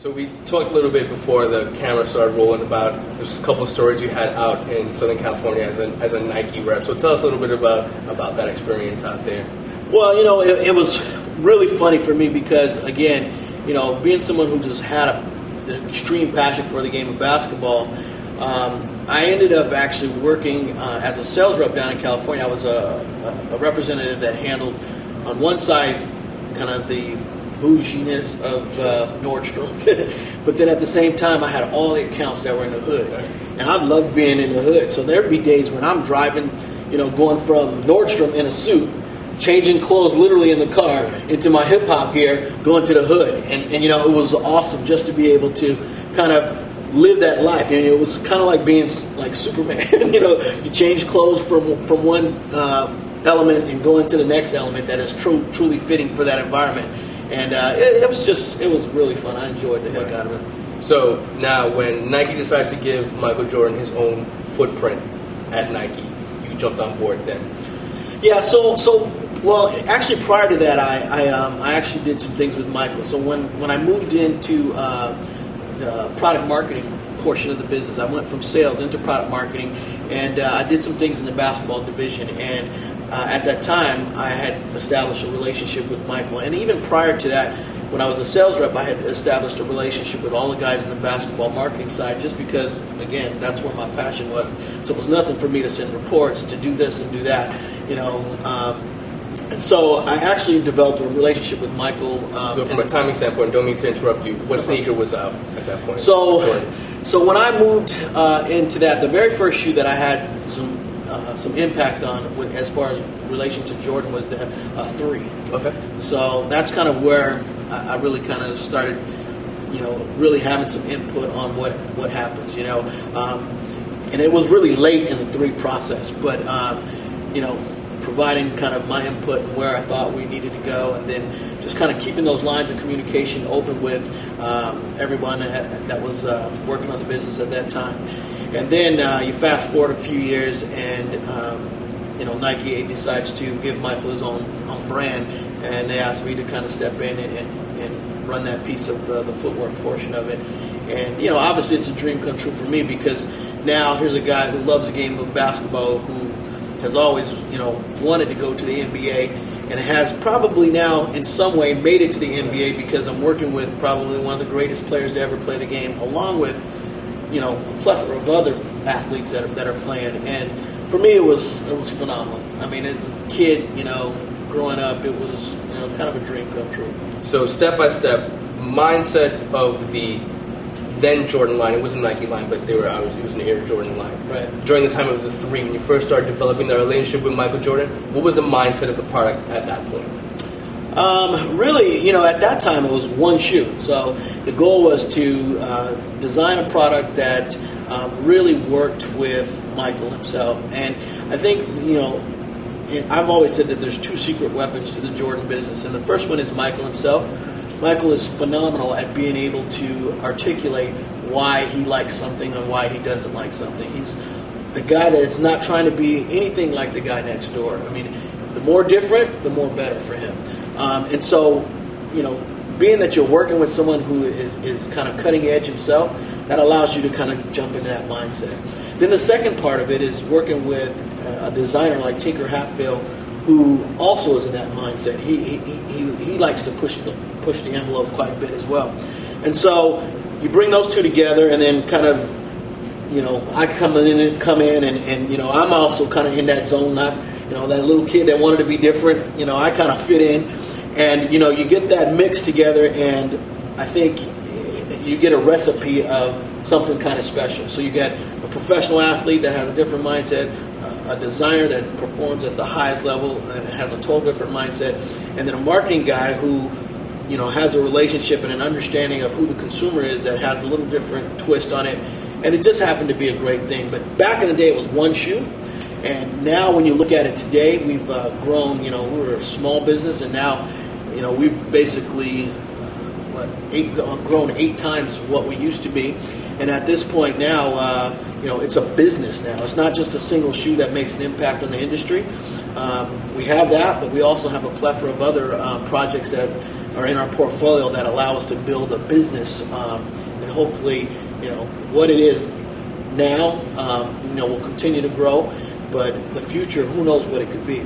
So we talked a little bit before the camera started rolling about there's a couple of stories you had out in Southern California as a Nike rep. So tell us a little bit about that experience out there. Well, it was really funny for me because, again, being someone who just had an extreme passion for the game of basketball, I ended up actually working as a sales rep down in California. I was a representative that handled, on one side, kind of the bouginess of Nordstrom, but then at the same time, I had all the accounts that were in the hood, and I loved being in the hood. So there'd be days when I'm driving, going from Nordstrom in a suit, changing clothes literally in the car into my hip hop gear, going to the hood, and it was awesome just to be able to kind of live that life. And it was kind of like being like Superman. You change clothes from one element and go into the next element that is truly fitting for that environment. And it was really fun. I enjoyed the heck out of it. So now, when Nike decided to give Michael Jordan his own footprint at Nike, you jumped on board then. Yeah. Well, actually, prior to that, I actually did some things with Michael. So when I moved into the product marketing portion of the business, I went from sales into product marketing, and I did some things in the basketball division. And at that time, I had established a relationship with Michael. And even prior to that, when I was a sales rep, I had established a relationship with all the guys in the basketball marketing side just because, again, that's where my passion was. So it was nothing for me to send reports, to do this and do that, And so I actually developed a relationship with Michael. So from a timing standpoint, don't mean to interrupt you, what sneaker was out at that point? So when I moved into that, the very first shoe that I had some impact on as far as relation to Jordan was the 3. Okay. So that's kind of where I really kind of started, really having some input on what happens, and it was really late in the 3 process, but providing kind of my input and where I thought we needed to go, and then just kind of keeping those lines of communication open with everyone that was working on the business at that time. And then you fast forward a few years, and Nike decides to give Michael his own brand, and they asked me to kind of step in and run that piece of the footwear portion of it. And obviously it's a dream come true for me because now here's a guy who loves the game of basketball, who has always wanted to go to the NBA, and has probably now in some way made it to the NBA because I'm working with probably one of the greatest players to ever play the game, along with a plethora of other athletes that are playing. And for me, it was phenomenal. I mean, as a kid, growing up, it was kind of a dream come true. So step by step, mindset of the then Jordan line. It wasn't Nike line, but it was an Air Jordan line. Right. During the time of the 3, when you first started developing that relationship with Michael Jordan, what was the mindset of the product at that point? Really, at that time it was one shoe. So the goal was to design a product that really worked with Michael himself. And I think, I've always said that there's 2 secret weapons to the Jordan business. And the first one is Michael himself. Michael is phenomenal at being able to articulate why he likes something and why he doesn't like something. He's the guy that's not trying to be anything like the guy next door. I mean, the more different, the more better for him. And so, being that you're working with someone who is kind of cutting edge himself, that allows you to kind of jump into that mindset. Then the second part of it is working with a designer like Tinker Hatfield, who also is in that mindset. He likes to push the envelope quite a bit as well. And so you bring those 2 together, and then kind of, I come in and I'm also kind of in that zone, not, that little kid that wanted to be different. I kind of fit in, and, you get that mix together, and I think you get a recipe of something kind of special. So you get a professional athlete that has a different mindset, a designer that performs at the highest level and has a total different mindset, and then a marketing guy who, has a relationship and an understanding of who the consumer is that has a little different twist on it. And it just happened to be a great thing. But back in the day, it was one shoe. And now when you look at it today, we've grown, we were a small business, and now, we've basically grown 8 times what we used to be. And at this point now, it's a business now. It's not just a single shoe that makes an impact on the industry. We have that, but we also have a plethora of other projects that are in our portfolio that allow us to build a business, and hopefully, what it is now, will continue to grow, but the future, who knows what it could be.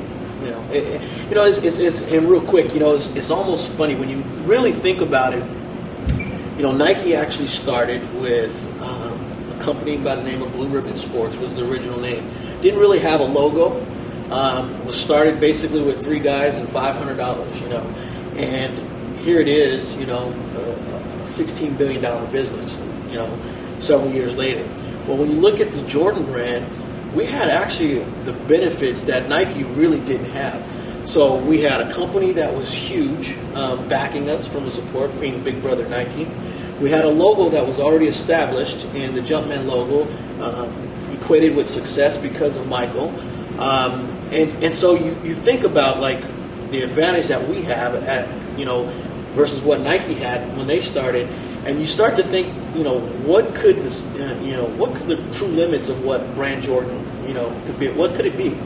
It's and real quick, it's almost funny when you really think about it. Nike actually started with a company by the name of Blue Ribbon Sports, was the original name. Didn't really have a logo. Was started basically with 3 guys and $500, and here it is, a $16 billion business, several years later. Well, when you look at the Jordan brand, we had actually the benefits that Nike really didn't have. So we had a company that was huge, backing us from the support, being Big Brother Nike. We had a logo that was already established, and the Jumpman logo equated with success because of Michael. And so you think about like the advantage that we have at versus what Nike had when they started, and you start to think what could this what could the true limits of what brand Jordan could be, what could it be,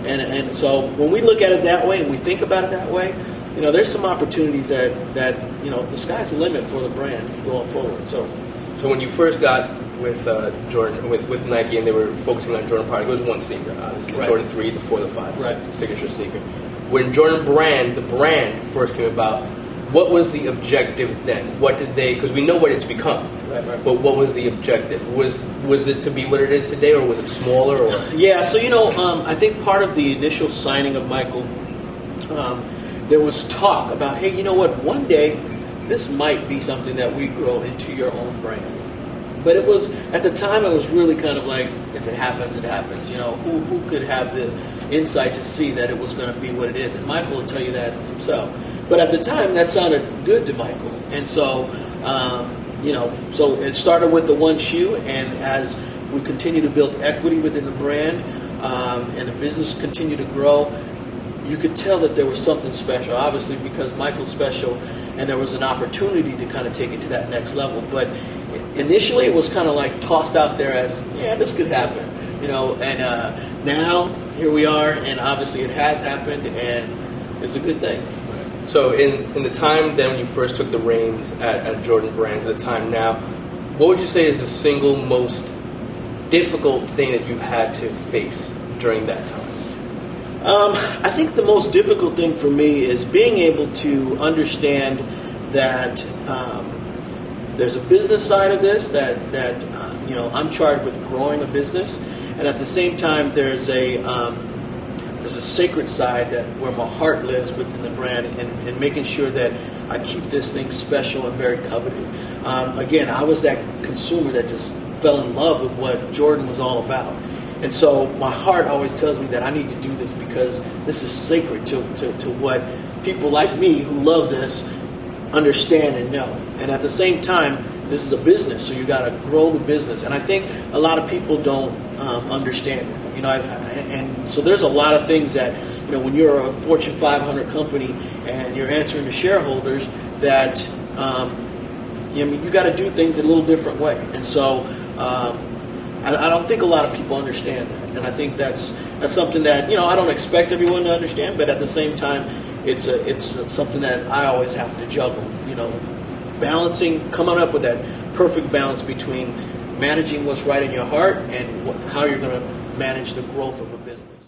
and so when we look at it that way and we think about it that way, there's some opportunities that the sky's the limit for the brand going forward. So when you first got with Jordan, with Nike, and they were focusing on Jordan product, it was one sneaker, obviously, right. Jordan 3, the 4, the 5, right. The signature sneaker. When Jordan the brand first came about, what was the objective then? What did they, because we know what it's become, right. But what was the objective? Was it to be what it is today, or was it smaller? Or? Yeah, so I think part of the initial signing of Michael, there was talk about, hey, you know what, one day this might be something that we grow into your own brand. But it was, at the time, it was really kind of like, if it happens, it happens. Who could have the insight to see that it was going to be what it is? And Michael will tell you that himself. But at the time, that sounded good to Michael. And so, so it started with the one shoe, and as we continue to build equity within the brand, and the business continued to grow, you could tell that there was something special, obviously, because Michael's special, and there was an opportunity to kind of take it to that next level. But initially, it was kind of like tossed out there as, yeah, this could happen, and now here we are, and obviously it has happened, and it's a good thing. So in the time then when you first took the reins at Jordan Brands, at the time now, what would you say is the single most difficult thing that you've had to face during that time? I think the most difficult thing for me is being able to understand that there's a business side of this that I'm charged with growing a business, and at the same time there's a sacred side that where my heart lives within the brand, and making sure that I keep this thing special and very coveted. Again, I was that consumer that just fell in love with what Jordan was all about. And so my heart always tells me that I need to do this because this is sacred to what people like me who love this understand and know. And at the same time, this is a business, so you got to grow the business. And I think a lot of people don't understand that. And so there's a lot of things that, when you're a Fortune 500 company and you're answering to shareholders, that you got to do things in a little different way. And so I don't think a lot of people understand that, and I think that's something that I don't expect everyone to understand, but at the same time, it's something that I always have to juggle. Balancing, coming up with that perfect balance between managing what's right in your heart and how you're going to manage the growth of a business.